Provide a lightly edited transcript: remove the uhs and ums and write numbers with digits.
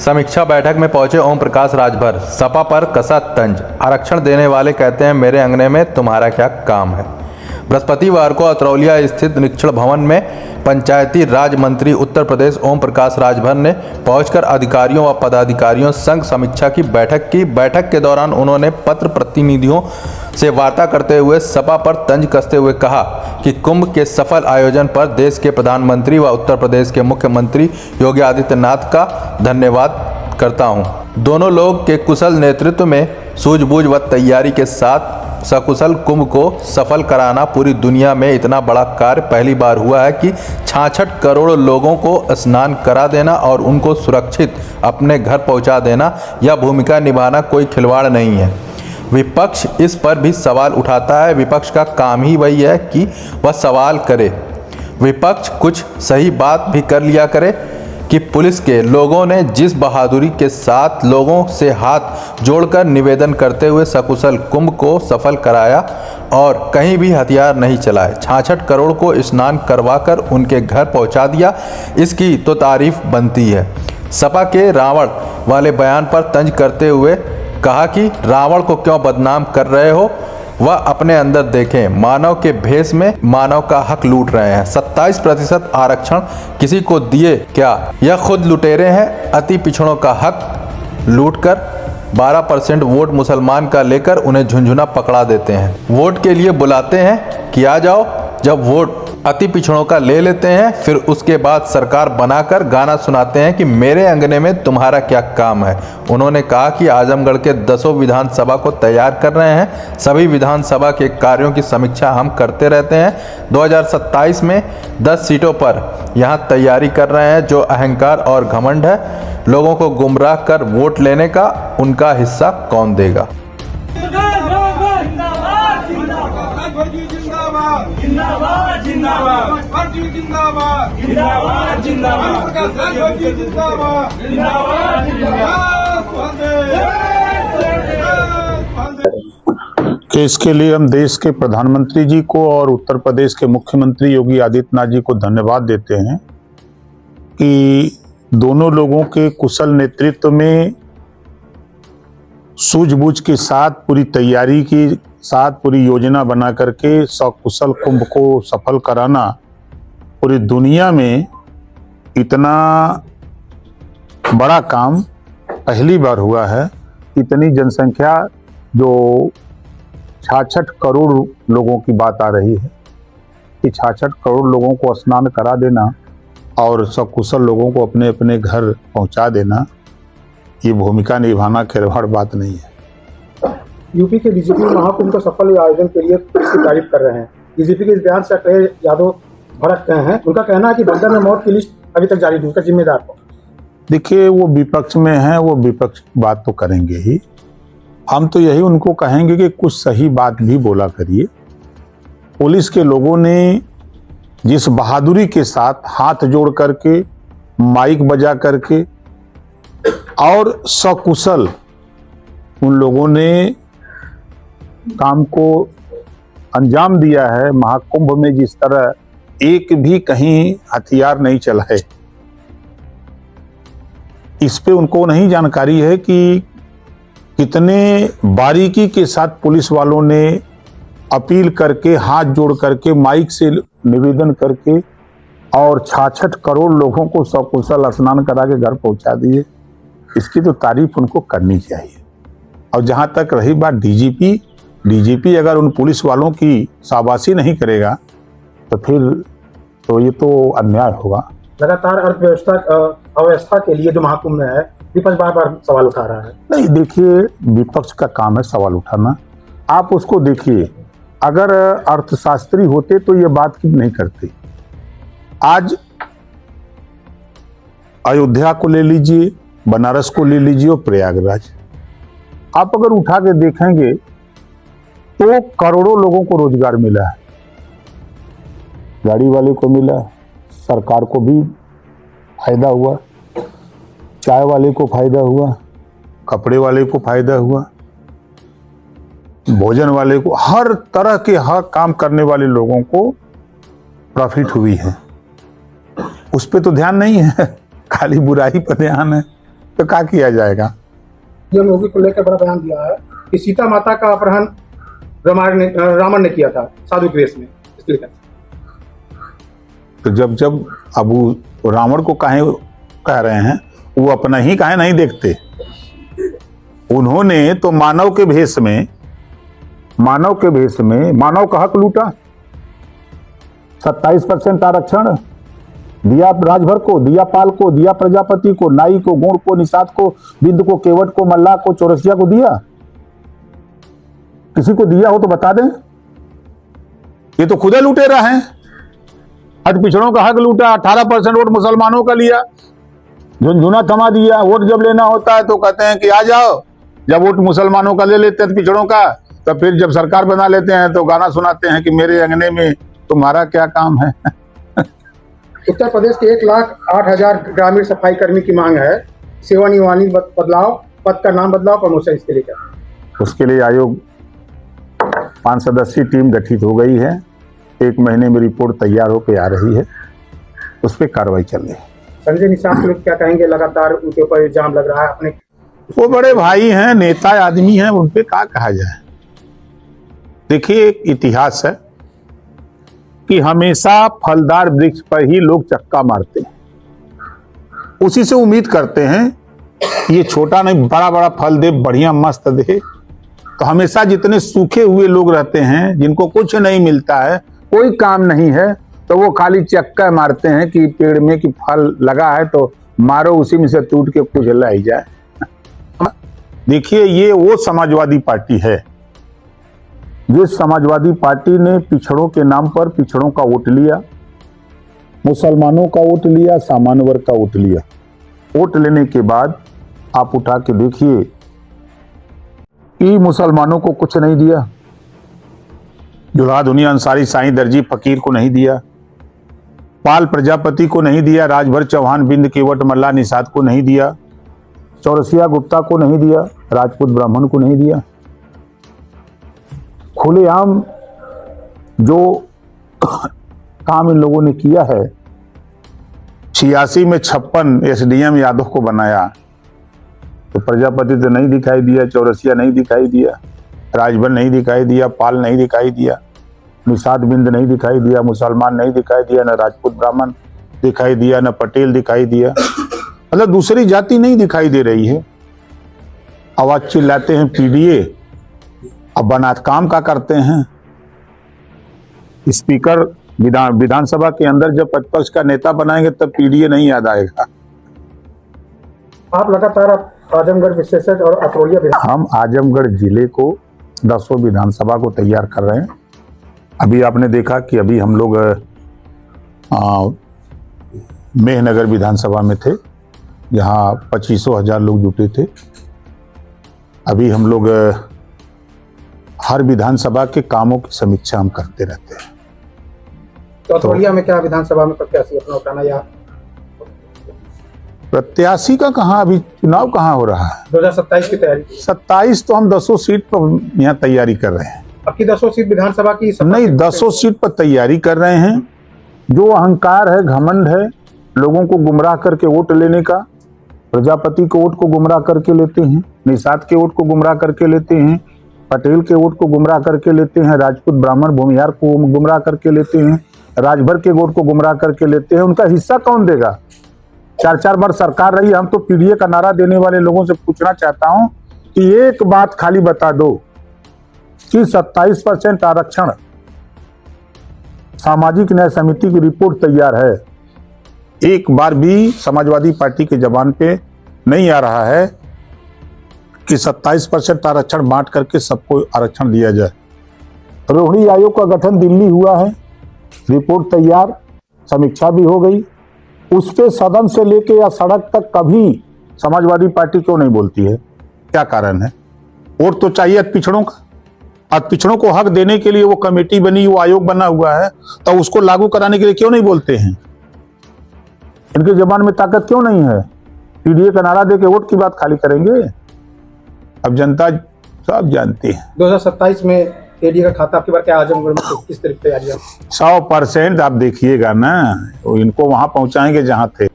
समीक्षा बैठक में पहुंचे ओम प्रकाश राजभर। सपा पर कसा तंज। आरक्षण देने वाले कहते हैं मेरे अंगने में तुम्हारा क्या काम है। बृहस्पतिवार को अतरौलिया स्थित निरीक्षण भवन में पंचायती राज मंत्री उत्तर प्रदेश ओम प्रकाश राजभर ने पहुंचकर अधिकारियों व पदाधिकारियों संग समीक्षा की बैठक की। बैठक के दौरान उन्होंने पत्र प्रतिनिधियों से वार्ता करते हुए सपा पर तंज कसते हुए कहा कि कुंभ के सफल आयोजन पर देश के प्रधानमंत्री व उत्तर प्रदेश के मुख्यमंत्री योगी आदित्यनाथ का धन्यवाद करता हूं। दोनों लोग के कुशल नेतृत्व में सूझबूझ व तैयारी के साथ सकुशल कुंभ को सफल कराना पूरी दुनिया में इतना बड़ा कार्य पहली बार हुआ है कि 66 करोड़ लोगों को स्नान करा देना और उनको सुरक्षित अपने घर पहुंचा देना, यह भूमिका निभाना कोई खिलवाड़ नहीं है। विपक्ष इस पर भी सवाल उठाता है। विपक्ष का काम ही वही है कि वह सवाल करे। विपक्ष कुछ सही बात भी कर लिया करे कि पुलिस के लोगों ने जिस बहादुरी के साथ लोगों से हाथ जोड़कर निवेदन करते हुए सकुशल कुंभ को सफल कराया और कहीं भी हथियार नहीं चलाए, 66 करोड़ को स्नान करवाकर उनके घर पहुंचा दिया, इसकी तो तारीफ बनती है। सपा के रावण वाले बयान पर तंज करते हुए कहा कि रावण को क्यों बदनाम कर रहे हो, वह अपने अंदर देखें। मानव के भेष में मानव का हक लूट रहे हैं। 27% आरक्षण किसी को दिए क्या? यह खुद लुटेरे हैं। अति पिछड़ों का हक लूटकर 12% वोट मुसलमान का लेकर उन्हें झुंझुना पकड़ा देते हैं। वोट के लिए बुलाते हैं कि आ जाओ, जब वोट अति पिछड़ों का ले लेते हैं फिर उसके बाद सरकार बनाकर गाना सुनाते हैं कि मेरे अंगने में तुम्हारा क्या काम है। उन्होंने कहा कि आजमगढ़ के 10 विधानसभा को तैयार कर रहे हैं। सभी विधानसभा के कार्यों की समीक्षा हम करते रहते हैं। 2027 में 10 सीटों पर यहां तैयारी कर रहे हैं। जो अहंकार और घमंड है लोगों को गुमराह कर वोट लेने का, उनका हिस्सा कौन देगा। जिंदाबाद जिंदाबाद पार्टी जिंदाबाद जिंदाबाद जिंदाबाद पार्टी जिंदाबाद जिंदाबाद कि इसके लिए हम देश के प्रधानमंत्री जी को और उत्तर प्रदेश के मुख्यमंत्री योगी आदित्यनाथ जी को धन्यवाद देते हैं कि दोनों लोगों के कुशल नेतृत्व में सूझबूझ के साथ पूरी तैयारी के साथ पूरी योजना बना करके सकुशल कुंभ को सफल कराना पूरी दुनिया में इतना बड़ा काम पहली बार हुआ है। इतनी जनसंख्या जो 66 करोड़ लोगों की बात आ रही है कि 66 करोड़ लोगों को स्नान करा देना और सकुशल लोगों को अपने अपने घर पहुंचा देना, ये भूमिका निभाना खिलवाड़ बात नहीं है। यूपी के डीजीपी महाकुंभ के सफल आयोजन के लिए पुलिस की तारीफ कर रहे हैं। डीजीपी के इस बयान से अखिलेश यादव भड़क गए हैं। उनका कहना है कि बंदर में मौत की लिस्ट अभी तक जारी नहीं, उसका जिम्मेदार कौन? देखिए, वो विपक्ष में है, वो विपक्ष बात तो करेंगे ही। हम तो यही उनको कहेंगे कि कुछ सही बात भी बोला करिए। पुलिस के लोगों ने जिस बहादुरी के साथ हाथ जोड़ करके, माइक बजा करके और सकुशल उन लोगों ने काम को अंजाम दिया है, महाकुंभ में जिस तरह एक भी कहीं हथियार नहीं चलाए, इस पे उनको नहीं जानकारी है कि कितने बारीकी के साथ पुलिस वालों ने अपील करके, हाथ जोड़ करके, माइक से निवेदन करके और 66 करोड़ लोगों को सकुशल स्नान करा के घर पहुंचा दिए। इसकी तो तारीफ उनको करनी चाहिए। और जहां तक रही बात डीजीपी अगर उन पुलिस वालों की शाबाशी नहीं करेगा तो फिर तो ये तो अन्याय होगा। लगातार अव्यवस्था के लिए जो महाकुंभ में है, विपक्ष बार बार सवाल उठा रहा है। नहीं, देखिए, विपक्ष का काम है सवाल उठाना। आप उसको देखिए, अगर अर्थशास्त्री होते तो ये बात क्यों नहीं करते। आज अयोध्या को ले लीजिए, बनारस को ले लीजिए और प्रयागराज, आप अगर उठा के देखेंगे तो करोड़ों लोगों को रोजगार मिला है। गाड़ी वाले को मिला, सरकार को भी फायदा हुआ, चाय वाले को फायदा हुआ, कपड़े वाले को फायदा हुआ, भोजन वाले को, हर तरह के हर काम करने वाले लोगों को प्रॉफिट हुई है। उस पे तो ध्यान नहीं है, खाली बुराई पर ध्यान है। तो क्या किया जाएगा। ये योगी को लेकर बड़ा बयान दिया है कि सीता माता का अपहरण रावण ने किया था साधु के वेश में, इसलिए तो जब अब रावण को काहे कह रहे हैं, वो अपना ही काहे नहीं देखते। उन्होंने तो मानव के भेष में मानव का हक लूटा। 27% आरक्षण दिया राजभर को, दिया पाल को, दिया प्रजापति को, नाई को, गौड़ को, निषाद को, बिंद को, केवट को, मल्लाह को, चौरसिया को दिया। किसी को दिया हो तो बता दें। ये तो खुदे लुटेरा हैं। अति पिछड़ों का हक लूटा, 18% वोट मुसलमानों का लिया, झुनझुना थमा दिया। वोट जब लेना होता है तो कहते हैं कि आ जाओ, जब वोट मुसलमानों का ले लेते हैं पिछड़ों का, तो फिर जब सरकार बना लेते हैं तो गाना सुनाते हैं कि मेरे अंगने में तुम्हारा क्या काम है। उत्तर प्रदेश के 1,08,000 ग्रामीण सफाई कर्मी की मांग है सेवा नियमावली बदलाव, पद का नाम बदलाव, प्रमोशन, इसके लिए क्या? उसके लिए आयोग 5 सदस्यीय टीम गठित हो गई है। 1 महीने में रिपोर्ट तैयार होकर आ रही है, उस पर कार्रवाई चल रही है। संजय निषाद लोग क्या कहेंगे? लगातार उनके ऊपर इल्जाम लग रहा है। अपने वो बड़े भाई हैं, नेता आदमी हैं, उन पे क्या कहा जाए। देखिए, एक इतिहास है कि हमेशा फलदार वृक्ष पर ही लोग चक्का मारते हैं, उसी से उम्मीद करते हैं ये छोटा नहीं बड़ा बड़ा फल दे, बढ़िया मस्त दे। तो हमेशा जितने सूखे हुए लोग रहते हैं, जिनको कुछ नहीं मिलता है, कोई काम नहीं है, तो वो खाली चक्का मारते हैं कि पेड़ में कि फल लगा है तो मारो, उसी में से टूट के कुछ लाई जाए। देखिए, ये वो समाजवादी पार्टी है जिस समाजवादी पार्टी ने पिछड़ों के नाम पर पिछड़ों का वोट लिया, मुसलमानों का वोट लिया, सामान्य वर्ग का वोट लिया। वोट लेने के बाद आप उठा के देखिए कि मुसलमानों को कुछ नहीं दिया, जुल्हा दुनिया अंसारी, साईं दर्जी, फकीर को नहीं दिया, पाल प्रजापति को नहीं दिया, राजभर चौहान, बिंद, केवट, मल्लाह, निषाद को नहीं दिया, चौरसिया गुप्ता को नहीं दिया, राजपूत ब्राह्मण को नहीं दिया। खुलेआम जो काम इन लोगों ने किया है, 86 में 56 एसडीएम यादव को बनाया, तो प्रजापति तो नहीं दिखाई दिया, चौरसिया नहीं दिखाई दिया, राजभर नहीं दिखाई दिया, पाल नहीं दिखाई दिया, निषाद बिंद नहीं दिखाई दिया, मुसलमान नहीं दिखाई दिया, न राजपूत ब्राह्मण दिखाई दिया, न पटेल दिखाई दिया। मतलब दूसरी जाति नहीं दिखाई दे रही है। आवाज चिल्लाते हैं पीडीए, अब बना काम का करते हैं। स्पीकर विधानसभा के अंदर जब प्रतिपक्ष का नेता बनाएंगे तब पीडीए नहीं याद आएगा। आप लगातार आजमगढ़ विशेषज्ञ और अतरौलिया, हम आजमगढ़ जिले को 10 विधानसभा को तैयार कर रहे हैं। अभी आपने देखा कि अभी हम लोग मेहनगर विधानसभा में थे, जहां 25,000 लोग जुटे थे। अभी हम लोग हर विधानसभा के कामों की समीक्षा हम करते रहते हैं। तो अतरौलिया में क्या विधानसभा में प्रत्याशी अपना उठाना, या प्रत्याशी का कहाँ, अभी चुनाव कहाँ हो रहा है? 2027 की तैयारी? 27 तो हम 10 सीट पर यहाँ तैयारी कर रहे हैं। अब की 10 सीट विधानसभा की नहीं, 10 सीट पर तैयारी कर रहे हैं। जो अहंकार है, घमंड है, लोगों को गुमराह करके वोट लेने का, प्रजापति के वोट को गुमराह करके लेते हैं, निषाद के वोट को गुमराह करके लेते हैं, पटेल के वोट को गुमराह करके लेते हैं, राजपूत ब्राह्मण भूमिहार को गुमराह करके लेते हैं, राजभर के वोट को गुमराह करके लेते हैं। उनका हिस्सा कौन देगा? 4-4 बार सरकार रही। हम तो पीडीए का नारा देने वाले लोगों से पूछना चाहता हूं कि एक बात खाली बता दो कि 27% आरक्षण, सामाजिक न्याय समिति की रिपोर्ट तैयार है, एक बार भी समाजवादी पार्टी के जबान पे नहीं आ रहा है कि 27% आरक्षण बांट करके सबको आरक्षण दिया जाए। रोहिणी आयोग का गठन दिल्ली हुआ है, रिपोर्ट तैयार, समीक्षा भी हो गई। उस पे सदन से लेके या सड़क तक कभी समाजवादी पार्टी क्यों नहीं बोलती है? क्या कारण है? वोट तो चाहिए पिछड़ों का, और पिछड़ों को हक देने के लिए वो कमेटी बनी, वो आयोग बना हुआ है, तो उसको लागू कराने के लिए क्यों नहीं बोलते हैं? इनके जबान में ताकत क्यों नहीं है? पीडीए का नारा देके वोट की बात खाली करेंगे? अब जनता सब जानती है। 2027 में एडी का खाता आपकी बार क्या आजमगढ़ में किस तरह की तैयारियां? 100% आप देखिएगा ना, इनको वहां पहुंचाएंगे जहां थे।